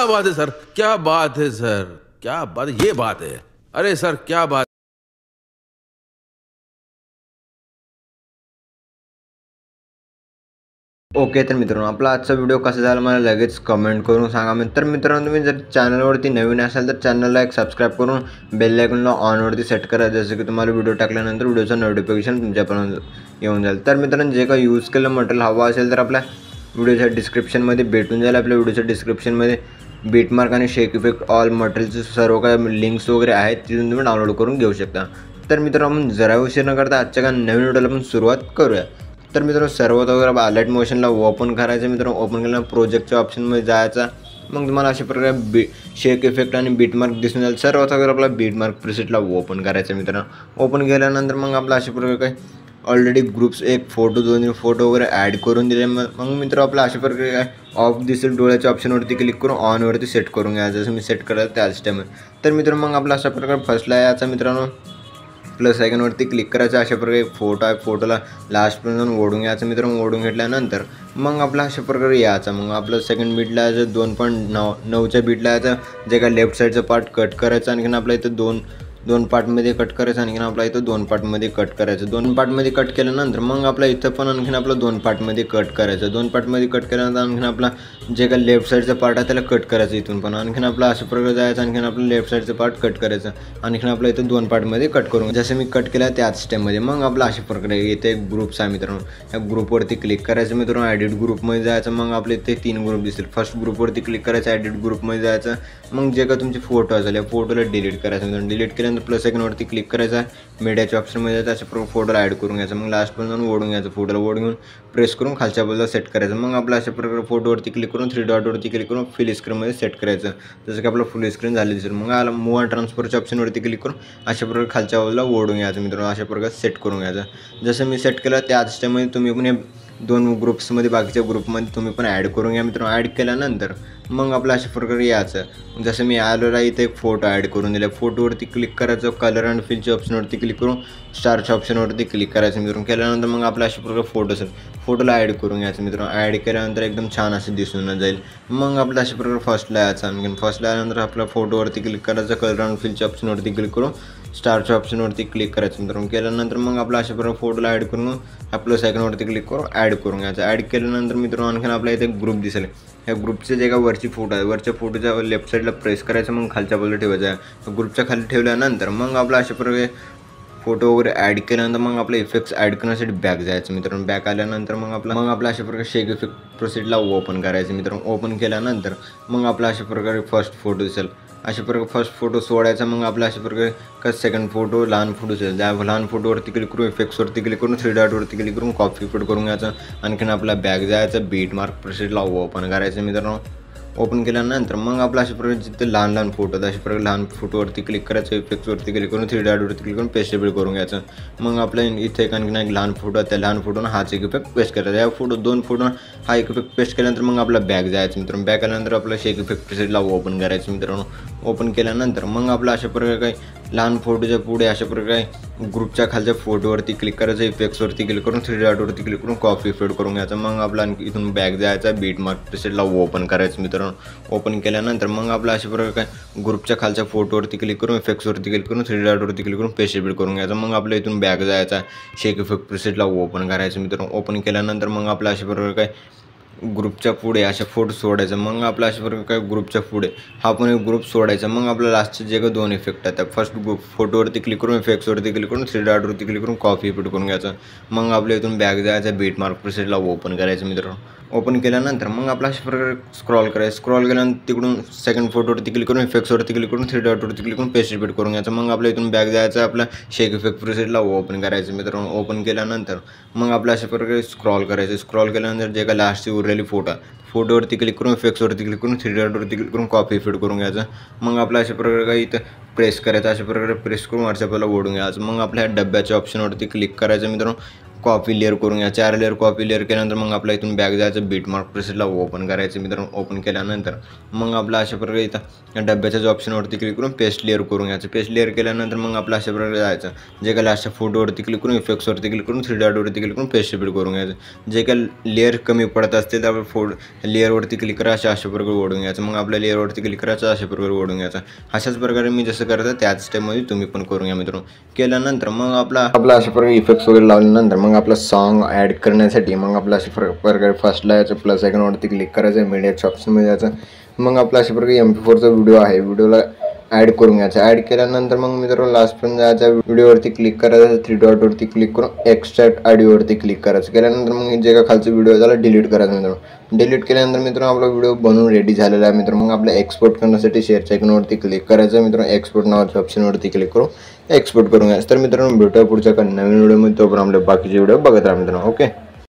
क्या बात है सर, क्या बात है सर, क्या बात है, ये बात है। अरे सर क्या बात। ओके तर मित्रांनो, आपला आजचा व्हिडिओ कसा झाला मला लगेच कमेंट करून सांगा. तर मित्रांनो, तुम्ही जर चॅनलवरती नवीन असाल तर चॅनलला एक सबस्क्राईब करून बेल आयकॉनला ऑनवरती सेट करा, जसं की तुम्हाला व्हिडिओ टाकल्यानंतर व्हिडिओचं नोटिफिकेशन तुमच्यापर्यंत येऊन जाईल. तर मित्रांनो, जे काही यूज केलेलं मटेरियल हवं असेल तर आपल्या व्हिडिओच्या डिस्क्रिप्शनमध्ये भेटून जाईल. आपल्या व्हिडिओच्या डिस्क्रिप्शनमध्ये बीटमार्क आणि शेक इफेक्ट ऑल मटेरियलचे सर्व काही लिंक्स वगैरे आहेत, तिथून तुम्ही डाउनलोड करून घेऊ शकता. तर मित्रांनो, आपण जरा उशीर न करता आजच्या काही नवीन व्हिडिओला आपण सुरुवात करूया. तर मित्रांनो, सर्वात वगैरे अलाइट मोशनला ओपन करायचं. मित्रांनो, ओपन केल्यानंतर प्रोजेक्टच्या ऑप्शनमध्ये जायचा. मग तुम्हाला अशा प्रकारे शेक इफेक्ट आणि बीटमार्क दिसून जाईल. सर्वात वगैरे आपला बीटमार्क प्रिसेटला ओपन करायचं. मित्रांनो, ओपन केल्यानंतर मग आपला अशा प्रकारे काय ऑलरेडी ग्रुप्स एक फोटो 2 फोटो वगैरे ॲड करून दिले. मग मित्र आपला अशा प्रकारे काय ऑफ दिसेल डोळ्याच्या ऑप्शनवरती क्लिक करून ऑनवरती सेट करून घ्या, जसं मी सेट करायचं त्याच टाईम. तर मित्रांनो, मग आपला अशा प्रकारे फर्स्टला याचा मित्रांनो प्लस आयकॉनवरती क्लिक करायचं. अशा प्रकारे एक फोटो आहे, फोटोला लास्टपर्यंत जाऊन ओढून घ्यायचं. मित्रांनो, ओढून घेतल्यानंतर मग आपला अशा प्रकारे यायचा. मग आपलं सेकंड बीटला यायचं, 2.9च्या बीटला यायचं, जे काय लेफ्ट साईडचं पार्ट कट करायचं. आणखीन आपल्या इथं दोन पार्टमध्ये कट करायचं. आणखीन आपल्या इथं 2 पार्टमध्ये कट करायचं. 2 पार्टमध्ये कट केल्यानंतर मग आपल्या इथं पण आणखीन आपलं 2 पार्टमध्ये कट करायचं. 2 पार्टमध्ये कट केल्यानंतर आणखीन आपला जे काय लेफ्ट साईडचा पार्ट आहे त्याला कट करायचं इथून पण. आणखीन आपला अशा प्रकारे जायचं. आणखीन आपलं लेफ्ट साईडचं पार्ट कट करायचं. आणखीन आपलं इथं 2 पार्टमध्ये कट करून जसं मी कट केलं त्याच स्टेपमध्ये. मग आपला अशा प्रकारे इथे एक ग्रुप्स आहे. मित्रांनो, या ग्रुपवरती क्लिक करायचं. मित्रांनो, ॲडिट ग्रुपमध्ये जायचं. मग आपले इथे 3 ग्रुप दिसतील. फर्स्ट ग्रुपवरती क्लिक करायचं, ॲडिट ग्रुपमध्ये जायचं. मग जे काय तुमचे फोटो असेल या फोटोला डिलीट करायचं. मित्रांनो, डिलीट केल्यानंतर प्लस आयकॉनवरती क्लिक करायचा, मीडियाच्या ऑप्शनमध्ये जायचं. अशा फोटोला ॲड करून घ्यायचं. मग लास्टपर्यंत जाऊन ओढून घ्यायचं. फोटोला ओढून घेऊन प्रेस करून खालच्या बाजूला सेट करायचं. मग आपला अशा प्रकारे फोटोवरती क्लिक करून 3 डॉटवरती क्लिक करून फुल स्क्रीनमध्ये सेट करायचं, जसं की आपलं फुल स्क्रीन झाली दिसेल. मग आला मूव अँड ट्रान्सफरच्या ऑप्शनवरती क्लिक करून अशा प्रकारे खालच्या बाजूला ओढून घ्यायचं. मित्रांनो, अशा प्रकारे सेट करून घ्यायचं. जसं मी सेट केलं त्याच टाईममध्ये तुम्ही पण हे 2 ग्रुप्समध्ये बाकीच्या ग्रुपमध्ये तुम्ही पण ॲड करून घ्या. मित्रांनो, ॲड केल्यानंतर मग आपलं अशा प्रकारे यायचं. जसं मी आलेला इथे एक फोटो ॲड करून दिला. फोटोवरती क्लिक करायचं, कलर अँड फिलच्या ऑप्शनवरती क्लिक करून स्टारच्या ऑप्शनवरती क्लिक करायचं. मित्रांनो, केल्यानंतर मग आपल्या अशा प्रकारे फोटो असेल फोटोला ॲड करून घ्यायचं. मित्रांनो, ॲड केल्यानंतर एकदम छान असं दिसून जाईल. मग आपलं अशा प्रकारे फर्स्टला यायचं. आणखी फर्स्टला आल्यानंतर आपल्या फोटोवरती क्लिक करायचं, कलर अँड फिलच्या ऑप्शनवरती क्लिक करून स्टारच्या ऑप्शनवरती क्लिक करायचं. मित्रांनो, केल्यानंतर मग आपलं अशा प्रकारे फोटोला ॲड करून आपलं सेकंडवरती क्लिक करून ॲड करून घ्यायचं. ॲड केल्यानंतर मित्रांनो आणखीन आपल्या इथे ग्रुप दिसेल. ह्या ग्रुपचे जे का वरची फोटो आहे, वरच्या फोटोच्या लेफ्ट साईडला प्रेस करायचं. मग खालच्या बाजूला ठेवायचं आहे. ग्रुपच्या खाली ठेवल्यानंतर मग आपला अशा प्रकारे फोटो वगैरे ॲड केल्यानंतर मग आपले इफेक्ट्स ॲड करण्यासाठी बॅक जायचं. मित्रांनो, बॅक आल्यानंतर मग आपला अशा प्रकारे शेक इफेक्ट प्रोसेसला ओपन करायचं. मित्रांनो, ओपन केल्यानंतर मग आपला अशा प्रकारे फर्स्ट फोटो दिसेल. अशा प्रकारे फर्स्ट फोटो सोडायचा. मग आपल्या अशा प्रकारे सेकंड फोटो लहान फोटो असेल, त्या लहान फोटोवरती क्लिक करून इफेक्ट्सवरती क्लिक करून 3 डॉटवरती क्लिक करून कॉपी पेस्ट करून घ्यायचं. आणखीन आपला बॅक जायचं, बीटमार्क प्रोसेसला ओपन करायचं. मित्रांनो, ओपन केल्यानंतर मग आपला अशा प्रकारे जिथे लहान फोटो अशा प्रकारे लहान फोटोवरती क्लिक करायचं, इफेक्ट्सवरती क्लिक करून 3 डॉटवरती क्लिक करून पेस्टेबल करून घ्यायचं. मग आपल्या इथे आणखीन एक लहान फोटो आहे, त्या लहान फोटोनं हाच एक इफेक्ट पेस्ट करायचा. या 2 फोटो हा एक इफेक्ट पेस्ट केल्यानंतर मग आपला बॅक जायचं. मित्रांनो, बॅक आल्यानंतर आपलं शेक इफेक्ट प्रेसेटला ओपन करायचं. मित्रांनो, ओपन केल्यानंतर मग आपलं अशा प्रकारे काही लहान फोटोच्या पुढे अशा प्रकारे ग्रुपच्या खालच्या फोटोवरती क्लिक करायचं, इफेक्ट्सवरती क्लिक करून 3 डॉटवरती क्लिक करून कॉपी पेस्ट करून घ्यायचं. मग आपला इथून बॅक जायचा, बीटमार्क प्रेसेटला ओपन करायचं. मित्रांनो, ओपन केल्यानंतर मग आपला अशा प्रकारे काय ग्रुपच्या खालच्या फोटोवरती क्लिक करून इफेक्ट्सवरती क्लिक करून 3 डॉटवरती क्लिक करून पेस्ट बिल्ड करून घ्यायचं. मग आपल्या इथून बॅक जायचा, शेक इफेक्ट प्रेसेटला ओपन करायचं. मित्रांनो, ओपन केल्यानंतर मग आपला अशा प्रकारे काय ग्रुपच्या पुढे अशा फोटो सोडायचं. मग आपला अशा प्रकारे काय ग्रुपच्या पुढे हा पण एक ग्रुप सोडायचा. मग आपल्या लास्टचे जे काही 2 इफेक्ट आहेत, फर्स्ट ग्रुप फोटोवरती क्लिक करून इफेक्ट्सवरती क्लिक करून 3 डॉटवरती क्लिक करून कॉपी पेस्ट करून घ्यायचं. मग आपल्या इथून बॅक जायचं, बीटमार्क प्रेसेटला ओपन करायचं. मित्रांनो, ओपन केल्यानंतर मग आपला अशा प्रकारे स्क्रॉल करायचं. स्क्रॉल केल्यानंतर तिकडून सेकंड फोटोवरती क्लिक करून इफेक्ट्सवरती क्लिक करून 3 डॉटवरती क्लिक करून पेस्ट रिपीट करून घ्यायचं. मग आपल्या इथून बॅक जायचं, आपला शेक इफेक्ट प्रोसेसला ओपन करायचं. मित्रांनो, ओपन केल्यानंतर मग आपल्या अशा प्रकारे स्क्रॉल करायचं. स्क्रॉल केल्यानंतर जे काय लास्टची उरलेली फोटोवरती क्लिक करून इफेक्ट्सवरती क्लिक करून 3 डॉटवरती क्लिक करून कॉपी पेस्ट करून घ्यायचं. मग आपल्या अशा प्रकारे काही इथं प्रेस करायचं. अशा प्रकारे प्रेस करून WhatsAppला ओढून घ्यायचं. मग आपल्या डब्याच्या ऑप्शनवरती क्लिक करायचं. मित्रांनो, कॉपी लेअर करून घ्या. 4 लेअर कॉपी लेअर केल्यानंतर मग आपल्या इथून बॅक जायचं, बिटमार्क प्रेसेटला ओपन करायचं मित्रांनो. ओपन केल्यानंतर मग आपला अशा प्रकारे इथं डब्याच्याच ऑप्शनवरती क्लिक करून पेस्ट लेअर करून घ्यायचं. पेस्ट लेअर केल्यानंतर मग आपलं अशा प्रकारे जायचं, जे काही लास्टच्या फोटोवरती क्लिक करून इफेक्ट्सवरती क्लिक करून 3 डॉटवरती क्लिक करून पेस्ट रिपीट करून घ्यायचं. जे काही लेअर कमी पडत असते तर आपण लेअरवरती क्लिक करायचं, अशा प्रकारे ओढून घ्यायचं. मग आपल्या लेअरवरती क्लिक करायचं, अशा प्रकारे ओढून घ्यायचं. अशाच प्रकारे मी जसं करतो त्याच स्टेपमध्ये तुम्ही पण करून घ्या मित्रांनो. केल्यानंतर मग आपला अशा प्रकारे इफेक्ट्स वगैरे लावल्यानंतर मग आपला सॉन्ग ॲड करण्यासाठी मग आपला अशा प्रकारे फर्स्टला याचं प्लस आयकॉनवरती क्लिक करायचं, मीडियाच्या ऑप्शनमध्ये जायचं. मग आपला अशा प्रकारे MP4चा व्हिडिओ आहे, व्हिडिओला ॲड करून घ्यायचा. ॲड केल्यानंतर मग मित्रांनो लास्टपर्यंत जायचा, व्हिडिओवरती क्लिक करायचं, 3 डॉटवरती क्लिक करून एक्स्ट्रॅक्ट ऑडिओवरती क्लिक करायचं. केल्यानंतर मग जे का खालचा व्हिडिओ त्याला डिलीट करायचं मित्रांनो. डिलीट केल्यानंतर मित्रांनो आपला व्हिडिओ बनवून रेडी झालेला आहे मित्रांनो. मग आपल्या एक्सपोर्ट करण्यासाठी शेअरच्या आयकॉनवरती क्लिक करायचं मित्रांनो. एक्सपोर्ट नावाच्या ऑप्शनवरती क्लिक करून एक्सपोर्ट करून घ्यायचं. तर मित्रांनो भेटूया पुढच्या नवीन व्हिडिओमध्ये. तोपर्यंत आपले बाकीचे व्हिडिओ बघत राहा मित्रांनो. ओके.